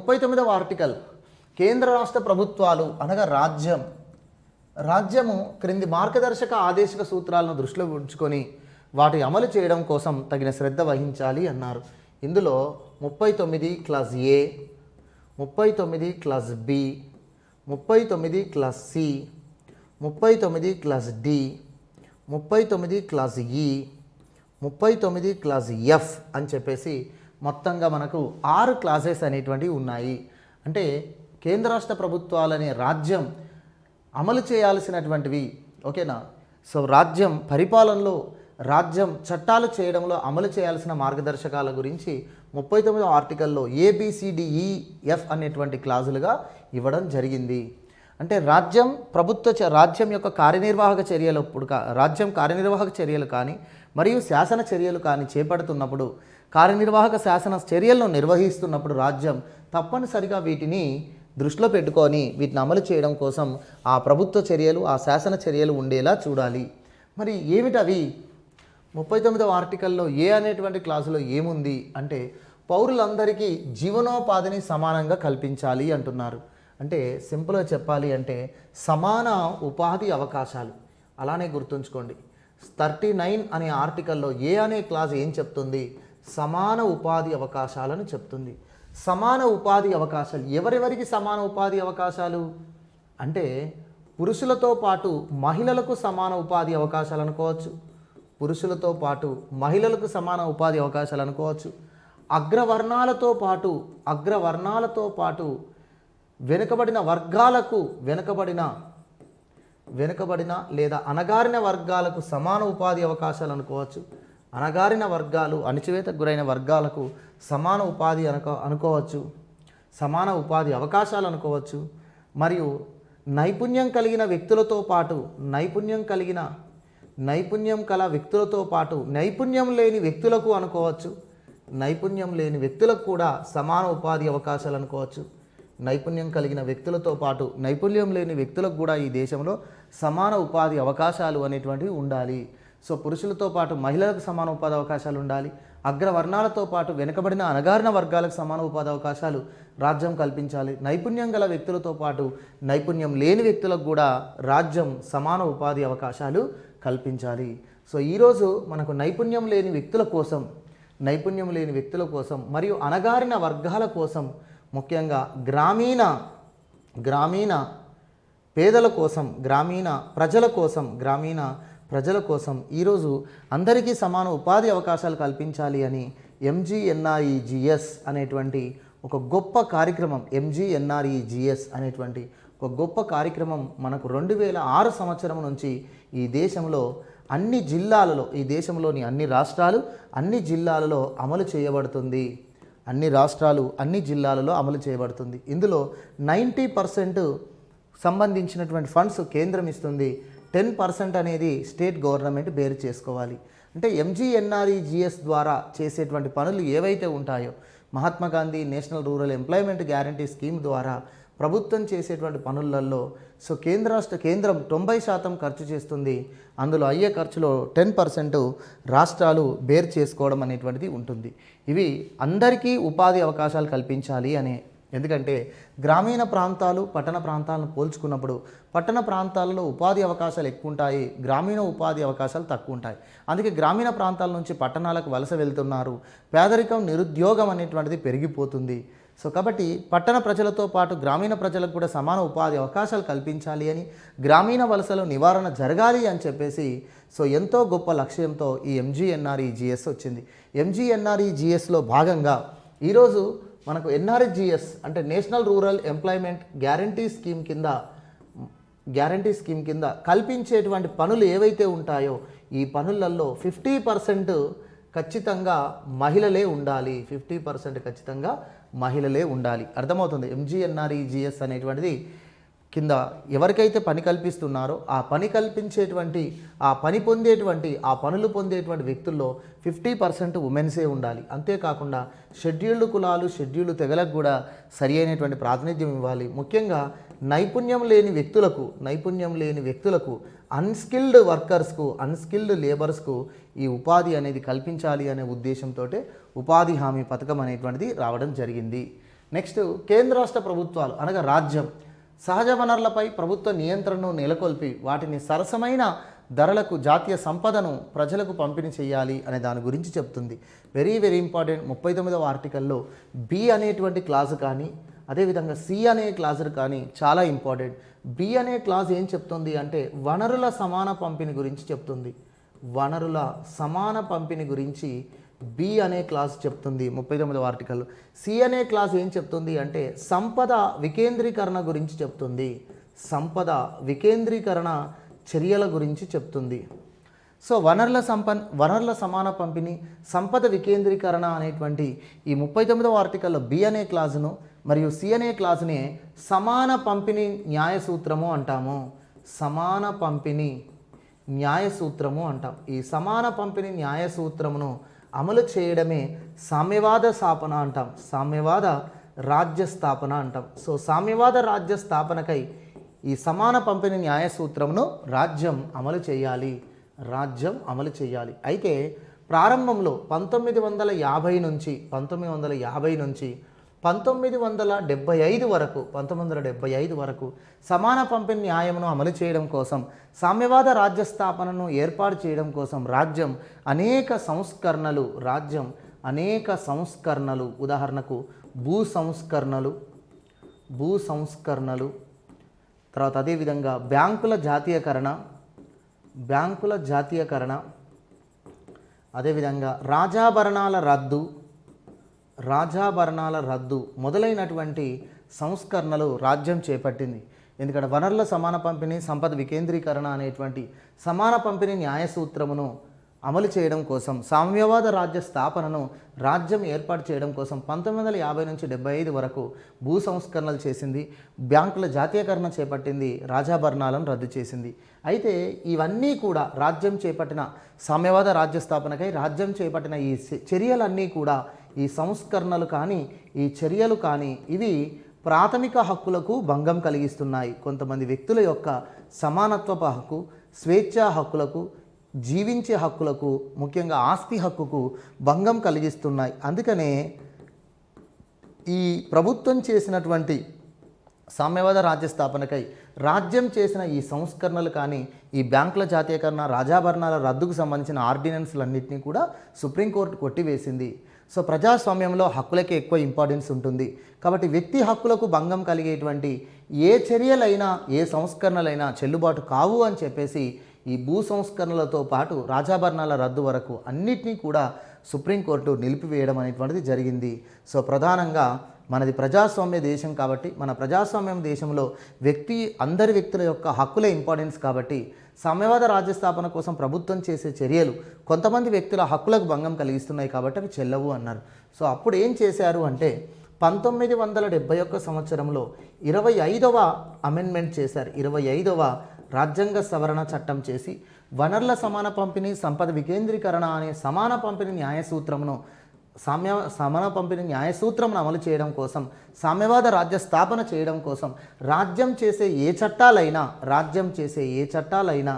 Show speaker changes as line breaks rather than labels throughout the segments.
39వ article కేంద్ర రాష్ట్ర ప్రభుత్వాలు అనగా రాజ్యము క్రింది మార్గదర్శక ఆదేశిక సూత్రాలను దృష్టిలో ఉంచుకొని వాటి అమలు చేయడం కోసం తగిన శ్రద్ధ వహించాలి అన్నారు. ఇందులో 39 class A, 39 class B, 39 class C, 39 class D, 39 class E, 39 class F అని చెప్పేసి మొత్తంగా మనకు 6 క్లాసెస్ అనేటువంటివి ఉన్నాయి. అంటే కేంద్ర రాష్ట్ర ప్రభుత్వాలనే రాజ్యం అమలు చేయాల్సినటువంటివి, ఓకేనా. సో రాజ్యం పరిపాలనలో, రాజ్యం చట్టాలు చేయడంలో అమలు చేయాల్సిన మార్గదర్శకాల గురించి 39వ ఆర్టికల్లో ABCDEF అనేటువంటి క్లాజులుగా ఇవ్వడం జరిగింది. అంటే రాజ్యం యొక్క కార్యనిర్వాహక చర్యలు రాజ్యం కార్యనిర్వాహక చర్యలు కానీ మరియు శాసన చర్యలు కానీ చేపడుతున్నప్పుడు, కార్యనిర్వాహక శాసన చర్యలను నిర్వహిస్తున్నప్పుడు రాజ్యం తప్పనిసరిగా వీటిని దృష్టిలో పెట్టుకొని వీటిని అమలు చేయడం కోసం ఆ ప్రభుత్వ చర్యలు, ఆ శాసన చర్యలు ఉండేలా చూడాలి. మరి ఏమిటవి? 39వ ఆర్టికల్లో ఏ అనేటువంటి క్లాసులో ఏముంది అంటే పౌరులందరికీ జీవనోపాధిని సమానంగా కల్పించాలి అంటున్నారు. అంటే సింపుల్గా చెప్పాలి అంటే సమాన ఉపాధి అవకాశాలు. అలానే గుర్తుంచుకోండి, 39 అనే ఆర్టికల్లో ఏ అనే క్లాస్ ఏం చెప్తుంది? సమాన ఉపాధి అవకాశాలను చెప్తుంది. సమాన ఉపాధి అవకాశాలు ఎవరెవరికి సమాన ఉపాధి అవకాశాలు అంటే పురుషులతో పాటు మహిళలకు సమాన ఉపాధి అవకాశాలు అనుకోవచ్చు. పురుషులతో పాటు మహిళలకు సమాన ఉపాధి అవకాశాలు అనుకోవచ్చు. అగ్రవర్ణాలతో పాటు వెనుకబడిన వర్గాలకు, వెనుకబడిన లేదా అణగారిన వర్గాలకు సమాన ఉపాధి అవకాశాలు అనుకోవచ్చు. అణగారిన వర్గాలు, అణచివేతకు గురైన వర్గాలకు సమాన ఉపాధి అనుకోవచ్చు, సమాన ఉపాధి అవకాశాలు అనుకోవచ్చు. మరియు నైపుణ్యం కలిగిన వ్యక్తులతో పాటు నైపుణ్యం కల వ్యక్తులతో పాటు నైపుణ్యం లేని వ్యక్తులకు అనుకోవచ్చు. నైపుణ్యం లేని వ్యక్తులకు కూడా సమాన ఉపాధి అవకాశాలు అనుకోవచ్చు. నైపుణ్యం కలిగిన వ్యక్తులతో పాటు నైపుణ్యం లేని వ్యక్తులకు కూడా ఈ దేశంలో సమాన ఉపాధి అవకాశాలు అనేటువంటివి ఉండాలి. సో పురుషులతో పాటు మహిళలకు సమాన ఉపాధి అవకాశాలు ఉండాలి. అగ్రవర్ణాలతో పాటు వెనుకబడిన అణగారిన వర్గాలకు సమాన ఉపాధి అవకాశాలు రాజ్యం కల్పించాలి. నైపుణ్యం గల వ్యక్తులతో పాటు నైపుణ్యం లేని వ్యక్తులకు కూడా రాజ్యం సమాన ఉపాధి అవకాశాలు కల్పించాలి. సో ఈరోజు మనకు నైపుణ్యం లేని వ్యక్తుల కోసం మరియు అణగారిన వర్గాల కోసం, ముఖ్యంగా గ్రామీణ పేదల కోసం, గ్రామీణ ప్రజల కోసం ఈరోజు అందరికీ సమాన ఉపాధి అవకాశాలు కల్పించాలి అని MGNREGS అనేటువంటి ఒక గొప్ప కార్యక్రమం, MGNREGS అనేటువంటి ఒక గొప్ప కార్యక్రమం మనకు 2006 సంవత్సరం నుంచి ఈ దేశంలో అన్ని జిల్లాలలో, ఈ దేశంలోని అన్ని రాష్ట్రాలు, అన్ని జిల్లాలలో అమలు చేయబడుతుంది. అమలు చేయబడుతుంది. ఇందులో 90% సంబంధించినటువంటి ఫండ్స్ కేంద్రం ఇస్తుంది. 10% అనేది స్టేట్ గవర్నమెంట్ బేర్ చేసుకోవాలి. అంటే MGNREGS ద్వారా చేసేటువంటి పనులు ఏవైతే ఉంటాయో, Mahatma Gandhi national rural employment guarantee scheme ద్వారా ప్రభుత్వం చేసేటువంటి పనులలో కేంద్రం 90% ఖర్చు చేస్తుంది. అందులో అయ్యే ఖర్చులో 10% రాష్ట్రాలు బేర్ చేసుకోవడం అనేటువంటిది ఉంటుంది. ఇవి అందరికీ ఉపాధి అవకాశాలు కల్పించాలి అనే, ఎందుకంటే గ్రామీణ ప్రాంతాలు పట్టణ ప్రాంతాలను పోల్చుకున్నప్పుడు పట్టణ ప్రాంతాలలో ఉపాధి అవకాశాలు ఎక్కువ ఉంటాయి, గ్రామీణ ఉపాధి అవకాశాలు తక్కువ ఉంటాయి. అందుకే గ్రామీణ ప్రాంతాల నుంచి పట్టణాలకు వలస వెళ్తున్నారు. పేదరికం, నిరుద్యోగం అనేటువంటిది పెరిగిపోతుంది. సో కాబట్టి పట్టణ ప్రజలతో పాటు గ్రామీణ ప్రజలకు కూడా సమాన ఉపాధి అవకాశాలు కల్పించాలి అని, గ్రామీణ వలసలో నివారణ జరగాలి అని చెప్పేసి ఎంతో గొప్ప లక్ష్యంతో ఈ MGNREGS వచ్చింది. MGNREGSలో భాగంగా ఈరోజు మనకు NREGS అంటే national rural employment guarantee scheme కింద కల్పించేటువంటి పనులు ఏవైతే ఉంటాయో ఈ పనులలో 50% ఖచ్చితంగా మహిళలే ఉండాలి. 50% ఖచ్చితంగా మహిళలే ఉండాలి. అర్థమవుతుంది? MGNREGS అనేటువంటిది కింద ఎవరికైతే పని కల్పిస్తున్నారో ఆ పని కల్పించేటువంటి, ఆ పనులు పొందేటువంటి వ్యక్తుల్లో 50% ఉమెన్సే ఉండాలి. అంతేకాకుండా షెడ్యూల్డ్ కులాలు, షెడ్యూల్డ్ తెగలకు కూడా సరి అయినటువంటి ప్రాతినిధ్యం ఇవ్వాలి. ముఖ్యంగా నైపుణ్యం లేని వ్యక్తులకు అన్స్కిల్డ్ వర్కర్స్కు, అన్స్కిల్డ్ లేబర్స్కు ఈ ఉపాధి అనేది కల్పించాలి అనే ఉద్దేశంతో ఉపాధి హామీ పథకం అనేటువంటిది రావడం జరిగింది. నెక్స్ట్ కేంద్ర రాష్ట్ర ప్రభుత్వాలు అనగా రాజ్యం సహజ వనరులపై ప్రభుత్వ నియంత్రణను నెలకొల్పి వాటిని సరసమైన ధరలకు జాతీయ సంపదను ప్రజలకు పంపిణీ చేయాలి అనే దాని గురించి చెప్తుంది. Very very important. 39వ ఆర్టికల్లో బి అనేటువంటి క్లాజు కానీ అదేవిధంగా సి అనే క్లాజు కానీ చాలా ఇంపార్టెంట్. బి అనే క్లాజ్ ఏం చెప్తుంది అంటే వనరుల సమాన పంపిణీ గురించి చెప్తుంది. వనరుల సమాన పంపిణీ గురించి బి అనే క్లాస్ చెప్తుంది 39వ ఆర్టికల్. సి అనే క్లాస్ ఏం చెప్తుంది అంటే సంపద వికేంద్రీకరణ గురించి చెప్తుంది. సంపద వికేంద్రీకరణ చర్యల గురించి చెప్తుంది. సో వనరుల సమాన పంపిణీ సంపద వికేంద్రీకరణ అనేటువంటి ఈ 39వ ఆర్టికల్లో బి అనే క్లాజును మరియు సి అనే క్లాజునే సమాన పంపిణీ న్యాయ సూత్రము అంటాము. సమాన పంపిణీ న్యాయ సూత్రము అంటాం. ఈ సమాన పంపిణీ న్యాయ సూత్రమును అమలు చేయడమే సామ్యవాద స్థాపన అంటాం. సామ్యవాద రాజ్య స్థాపన అంటాం. సో సామ్యవాద రాజ్య స్థాపనకై ఈ సమాన పంపిణీ న్యాయ సూత్రమును రాజ్యం అమలు చేయాలి. రాజ్యం అమలు చేయాలి. అయితే ప్రారంభంలో 1950 నుంచి 1975 వరకు సమాన పంపిణీ న్యాయమును అమలు చేయడం కోసం సామ్యవాద రాజ్య స్థాపనను ఏర్పాటు చేయడం కోసం రాజ్యం అనేక సంస్కరణలు ఉదాహరణకు భూ సంస్కరణలు తర్వాత అదేవిధంగా బ్యాంకుల జాతీయకరణ అదేవిధంగా రాజాభరణాల రద్దు మొదలైనటువంటి సంస్కరణలు రాజ్యం చేపట్టింది. ఎందుకంటే వనరుల సమాన పంపిణీ సంపద వికేంద్రీకరణ అనేటువంటి సమాన పంపిణీ న్యాయ సూత్రమును అమలు చేయడం కోసం సామ్యవాద రాజ్య స్థాపనను రాజ్యం ఏర్పాటు చేయడం కోసం 1950 నుంచి 75 వరకు భూ సంస్కరణలు చేసింది. బ్యాంకుల జాతీయకరణ చేపట్టింది. రాజాభరణాలను రద్దు చేసింది. అయితే ఇవన్నీ కూడా రాజ్యం చేపట్టిన సామ్యవాద రాజ్య స్థాపనకై రాజ్యం చేపట్టిన ఈ చర్యలన్నీ కూడా ఈ సంస్కరణలు కానీ ఈ చర్యలు కానీ ఇవి ప్రాథమిక హక్కులకు భంగం కలిగిస్తున్నాయి. కొంతమంది వ్యక్తుల యొక్క సమానత్వపు హక్కు, స్వేచ్ఛా హక్కులకు, జీవించే హక్కులకు, ముఖ్యంగా ఆస్తి హక్కుకు భంగం కలిగిస్తున్నాయి. అందుకనే ఈ ప్రభుత్వం చేసినటువంటి సామ్యవాద రాజ్య స్థాపనకై రాజ్యం చేసిన ఈ సంస్కరణలు కానీ ఈ బ్యాంకుల జాతీయకరణ రాజాభరణాల రద్దుకు సంబంధించిన ఆర్డినెన్స్లన్నింటినీ కూడా సుప్రీంకోర్టు కొట్టివేసింది. సో ప్రజాస్వామ్యంలో హక్కులకే ఎక్కువ ఇంపార్టెన్స్ ఉంటుంది. కాబట్టి వ్యక్తి హక్కులకు భంగం కలిగేటువంటి ఏ చర్యలైనా ఏ సంస్కరణలైనా చెల్లుబాటు కావు అని చెప్పేసి ఈ భూ సంస్కరణలతో పాటు రాజాభరణాల రద్దు వరకు అన్నిటినీ కూడా సుప్రీంకోర్టు నిలిపివేయడం అనేటువంటిది జరిగింది. సో ప్రధానంగా మనది ప్రజాస్వామ్య దేశం కాబట్టి మన ప్రజాస్వామ్యం దేశంలో అందరి వ్యక్తుల యొక్క హక్కులే ఇంపార్టెన్స్ కాబట్టి సామ్యవాద రాజ్య స్థాపన కోసం ప్రభుత్వం చేసే చర్యలు కొంతమంది వ్యక్తుల హక్కులకు భంగం కలిగిస్తున్నాయి కాబట్టి అవి చెల్లవు అన్నారు. సో అప్పుడు ఏం చేశారు అంటే 1971 సంవత్సరంలో 25వ అమెండ్మెంట్ చేశారు. 25వ రాజ్యాంగ సవరణ చట్టం చేసి వనరుల సమాన పంపిణీ సంపద వికేంద్రీకరణ అనే సమాన పంపిణీ న్యాయ సూత్రమును సమాన పంపిణీ న్యాయ సూత్రమును అమలు చేయడం కోసం సామ్యవాద రాజ్య స్థాపన చేయడం కోసం రాజ్యం చేసే ఏ చట్టాలైనా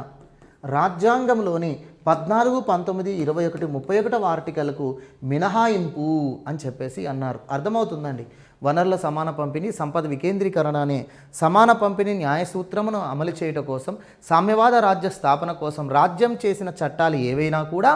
రాజ్యాంగంలోని 14, 19, 21, 31 ఆర్టికల్కు మినహాయింపు అని చెప్పేసి అన్నారు. అర్థమవుతుందండి. వనరుల సమాన పంపిణీ సంపద వికేంద్రీకరణ అనే సమాన పంపిణీ న్యాయ సూత్రమును అమలు చేయడం కోసం సామ్యవాద రాజ్య స్థాపన కోసం రాజ్యం చేసిన చట్టాలు ఏవైనా కూడా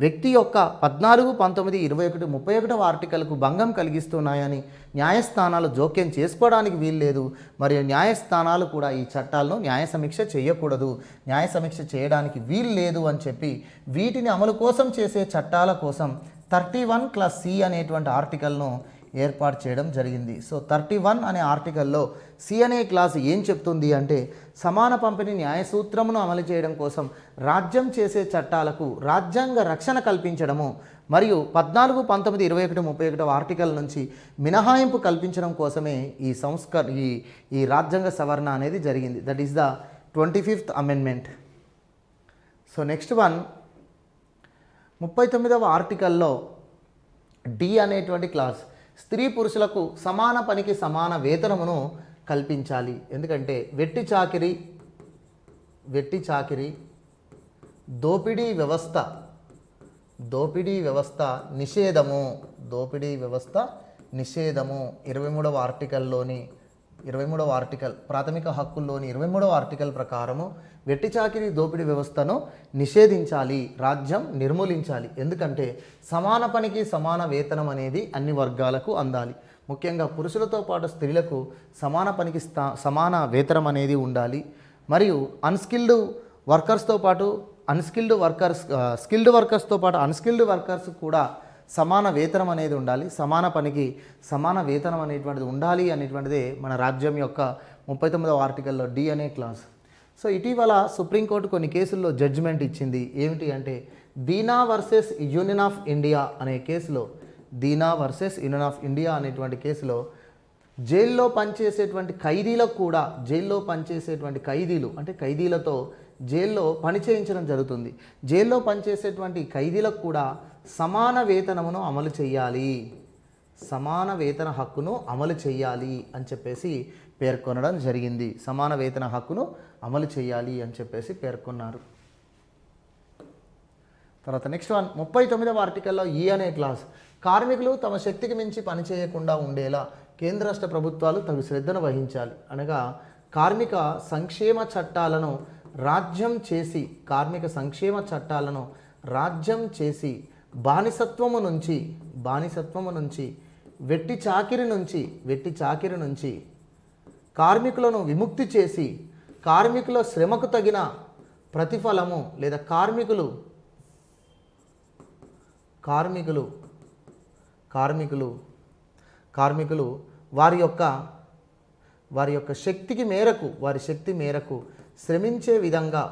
వ్యక్తి యొక్క 14, 19, 21, 31 ఆర్టికల్కు భంగం కలిగిస్తున్నాయని న్యాయస్థానాలు జోక్యం చేసుకోవడానికి వీల్లేదు. మరియు న్యాయస్థానాలు కూడా ఈ చట్టాలను న్యాయ సమీక్ష చేయకూడదు, న్యాయ సమీక్ష చేయడానికి వీల్లేదు అని చెప్పి వీటిని అమలు కోసం చేసే చట్టాల కోసం 31(c) అనేటువంటి ఆర్టికల్ను ఏర్పాటు చేయడం జరిగింది. సో 31 అనే ఆర్టికల్లో సి అనే క్లాస్ ఏం చెప్తుంది అంటే సమాన పంపిణీ న్యాయ సూత్రమును అమలు చేయడం కోసం రాజ్యం చేసే చట్టాలకు రాజ్యాంగ రక్షణ కల్పించడము మరియు 14, 19, 21, 31 ఆర్టికల్ నుంచి మినహాయింపు కల్పించడం కోసమే ఈ రాజ్యాంగ సవరణ అనేది జరిగింది. That is the 25th amendment. So next one 39వ ఆర్టికల్లో డి అనేటువంటి క్లాస్ స్త్రీ పురుషులకు సమాన పనికి సమాన వేతనమును కల్పించాలి. ఎందుకంటే వెట్టి చాకిరి దోపిడీ వ్యవస్థ నిషేధము 23వ ఆర్టికల్లోని 23వ ఆర్టికల్ ప్రాథమిక హక్కుల్లోని 23వ ఆర్టికల్ ప్రకారము వెట్టి చాకిరీ దోపిడీ వ్యవస్థను నిషేధించాలి, రాజ్యం నిర్మూలించాలి. ఎందుకంటే సమాన పనికి సమాన వేతనం అనేది అన్ని వర్గాలకు అందాలి. ముఖ్యంగా పురుషులతో పాటు స్త్రీలకు సమాన పనికి సమాన వేతనం అనేది ఉండాలి. మరియు స్కిల్డ్ వర్కర్స్తో పాటు అన్స్కిల్డ్ వర్కర్స్ కూడా సమాన వేతనం అనేది ఉండాలి. సమాన పనికి సమాన వేతనం అనేటువంటిది ఉండాలి అనేటువంటిదే మన రాజ్యం యొక్క 39వ ఆర్టికల్లో డి అనే క్లాస్. సో ఇటీవల సుప్రీంకోర్టు కొన్ని కేసుల్లో జడ్జిమెంట్ ఇచ్చింది. ఏమిటి అంటే దీనా వర్సెస్ యూనియన్ ఆఫ్ ఇండియా అనే కేసులో, దీనా వర్సెస్ యూనియన్ ఆఫ్ ఇండియా అనేటువంటి కేసులో జైల్లో పనిచేసేటువంటి ఖైదీలకు కూడా, జైల్లో పనిచేసేటువంటి ఖైదీలు అంటే ఖైదీలతో జైల్లో పని చేయించడం జరుగుతుంది. జైల్లో పనిచేసేటువంటి ఖైదీలకు కూడా సమాన వేతనమును అమలు చేయాలి, సమాన వేతన హక్కును అమలు చేయాలి అని చెప్పేసి పేర్కొనడం జరిగింది. సమాన వేతన హక్కును అమలు చేయాలి అని చెప్పేసి పేర్కొన్నారు. తర్వాత నెక్స్ట్ వన్ 39వ ఆర్టికల్లో ఈ అనే క్లాస్, కార్మికులు తమ శక్తికి మించి పని చేయకుండా ఉండేలా కేంద్ర రాష్ట్ర ప్రభుత్వాలు తగు శ్రద్ధను వహించాలి. అనగా కార్మిక సంక్షేమ చట్టాలను రాజ్యం చేసి, కార్మిక సంక్షేమ చట్టాలను రాజ్యం చేసి బానిసత్వము నుంచి వెట్టి చాకిరి నుంచి కార్మికులను విముక్తి చేసి కార్మికుల శ్రమకు తగిన ప్రతిఫలము లేదా కార్మికులు వారి యొక్క శక్తి మేరకు శ్రమించే విధంగా,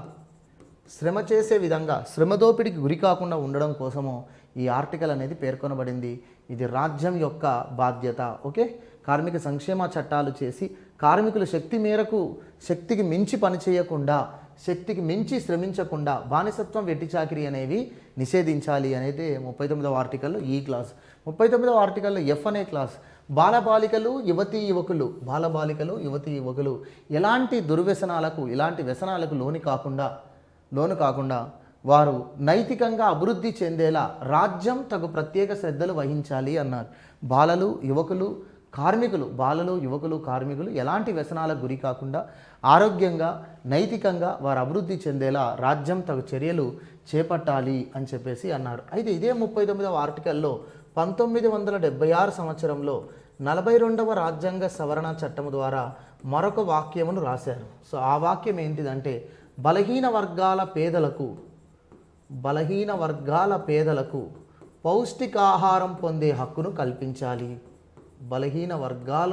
శ్రమ చేసే విధంగా, శ్రమదోపిడికి గురి కాకుండా ఉండడం కోసము ఈ ఆర్టికల్ అనేది పేర్కొనబడింది. ఇది రాజ్యం యొక్క బాధ్యత. ఓకే, కార్మిక సంక్షేమ చట్టాలు చేసి కార్మికులు శక్తికి మించి పని చేయకుండా, శక్తికి మించి శ్రమించకుండా బానిసత్వం, వెట్టి చాకిరీ అనేవి నిషేధించాలి అనేది 39వ ఆర్టికల్లో ఈ క్లాస్. 39వ ఆర్టికల్లో ఎఫ్ అనే క్లాస్, బాలబాలికలు యువతీ యువకులు ఎలాంటి దుర్వ్యసనాలకు, ఎలాంటి వ్యసనాలకు లోను కాకుండా వారు నైతికంగా అభివృద్ధి చెందేలా రాజ్యం తగు ప్రత్యేక శ్రద్ధలు వహించాలి అన్నారు. బాలలు యువకులు కార్మికులు ఎలాంటి వ్యసనాలకు గురి కాకుండా ఆరోగ్యంగా, నైతికంగా వారు అభివృద్ధి చెందేలా రాజ్యం తగు చర్యలు చేపట్టాలి అని చెప్పేసి అన్నారు. అయితే ఇదే 39వ ఆర్టికల్లో 1976 సంవత్సరంలో 42వ రాజ్యాంగ సవరణ చట్టము ద్వారా మరొక వాక్యమును రాశారు. సో ఆ వాక్యం ఏంటిదంటే బలహీన వర్గాల పేదలకు పౌష్టికాహారం పొందే హక్కును కల్పించాలి. బలహీన వర్గాల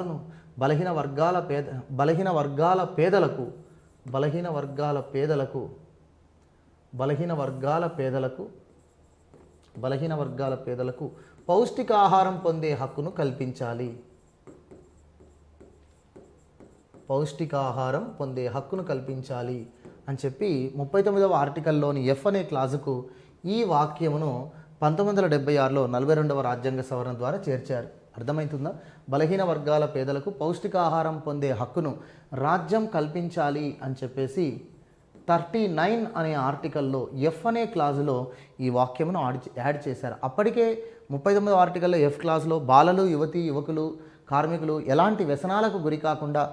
పేదలకు పౌష్టికాహారం పొందే హక్కును కల్పించాలి. అని చెప్పి 39వ ఆర్టికల్లోని ఎఫ్ అనే క్లాజుకు ఈ వాక్యమును 1976లో 42వ రాజ్యాంగ సవరణ ద్వారా చేర్చారు. అర్థమవుతుందా? బలహీన వర్గాల పేదలకు పౌష్టికాహారం పొందే హక్కును రాజ్యం కల్పించాలి అని చెప్పేసి 39 అనే ఆర్టికల్లో ఎఫ్ అనే క్లాజులో ఈ వాక్యమును యాడ్ చేశారు. అప్పటికే 39వ ఆర్టికల్లో ఎఫ్ క్లాజ్లో బాలలు, యువకులు, కార్మికులు ఎలాంటి వ్యసనాలకు గురి కాకుండా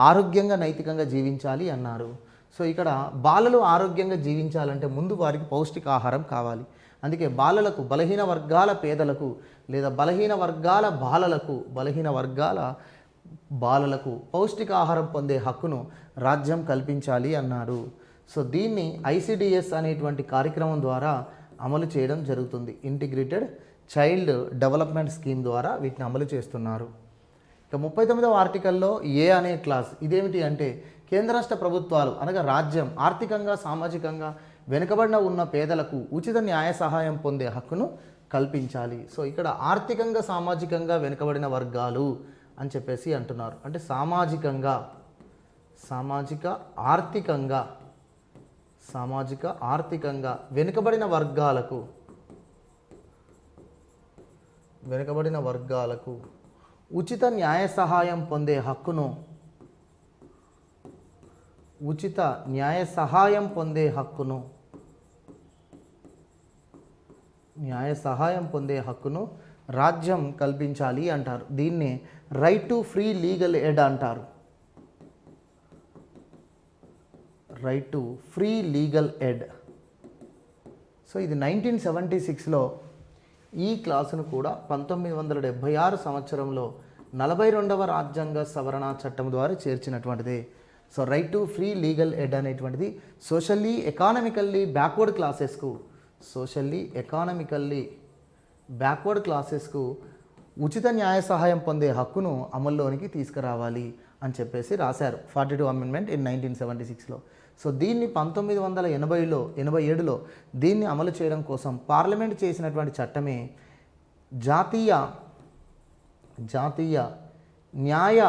ఆరోగ్యంగా, నైతికంగా జీవించాలి అన్నారు. సో ఇక్కడ బాలలు ఆరోగ్యంగా జీవించాలంటే ముందు వారికి పౌష్టికాహారం కావాలి. అందుకే బాలలకు, బలహీన వర్గాల పేదలకు లేదా బలహీన వర్గాల బాలలకు పౌష్టికాహారం పొందే హక్కును రాజ్యం కల్పించాలి అన్నారు. సో దీన్ని ఐసిడిఎస్ అనేటువంటి కార్యక్రమం ద్వారా అమలు చేయడం జరుగుతుంది. ఇంటిగ్రేటెడ్ చైల్డ్ డెవలప్మెంట్ స్కీమ్ ద్వారా వీటిని అమలు చేస్తున్నారు. ఇక 39వ ఆర్టికల్లో ఏ అనే క్లాస్, ఇదేమిటి అంటే కేంద్ర రాష్ట్ర ప్రభుత్వాలు అనగా రాజ్యం ఆర్థికంగా, సామాజికంగా వెనుకబడిన ఉన్న పేదలకు ఉచిత న్యాయ సహాయం పొందే హక్కును కల్పించాలి. సో ఇక్కడ ఆర్థికంగా, సామాజికంగా వెనుకబడిన వర్గాలు అని చెప్పేసి అంటున్నారు. అంటే ఆర్థికంగా వెనుకబడిన వర్గాలకు ఉచిత న్యాయ సహాయం పొందే హక్కును రాజ్యం కల్పించాలి అంటారు. దీన్ని right to free legal aid అంటారు. Right to free legal aid. So ఇది 1976లో ఈ క్లాసును కూడా 1976 సంవత్సరంలో 42వ రాజ్యాంగ సవరణ చట్టం ద్వారా చేర్చినటువంటిది. So right to free legal aid అనేటువంటిది సోషల్లీ ఎకానమికల్లీ బ్యాక్వర్డ్ క్లాసెస్కు ఉచిత న్యాయ సహాయం పొందే హక్కును అమల్లోనికి తీసుకురావాలి అని చెప్పేసి రాశారు 42 అమెండ్మెంట్ ఇన్ 1976లో. సో దీన్ని 1987లో దీన్ని అమలు చేయడం కోసం పార్లమెంట్ చేసినటువంటి చట్టమే జాతీయ న్యాయ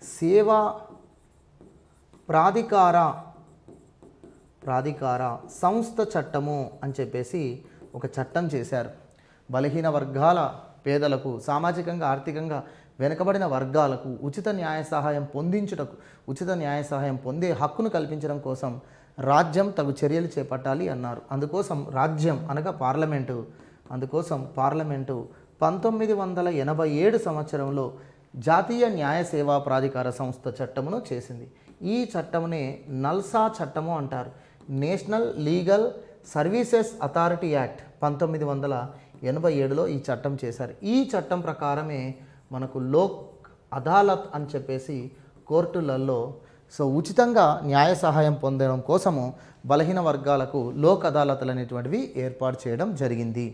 సేవా ప్రాధికార సంస్థ చట్టము అని చెప్పేసి ఒక చట్టం చేశారు. బలహీన వర్గాల పేదలకు, సామాజికంగా ఆర్థికంగా వెనుకబడిన వర్గాలకు ఉచిత న్యాయ సహాయం పొందే హక్కును కల్పించడం కోసం రాజ్యం తగు చర్యలు చేపట్టాలి అన్నారు. అందుకోసం రాజ్యం అనగా పార్లమెంటు 1987 సంవత్సరంలో జాతీయ న్యాయ సేవా ప్రాధికార సంస్థ చట్టమును చేసింది. ఈ చట్టమునే నల్సా చట్టము అంటారు. National Legal Services Authority Act 1987లో ఈ చట్టం చేశారు. ఈ చట్టం ప్రకారమే మనకు లోక్ అదాలత్ అని చెప్పేసి కోర్టులలో ఉచితంగా న్యాయ సహాయం పొందడం కోసము బలహీన వర్గాలకు లోక్ అదాలతులు అనేటువంటివి ఏర్పాటు చేయడం జరిగింది.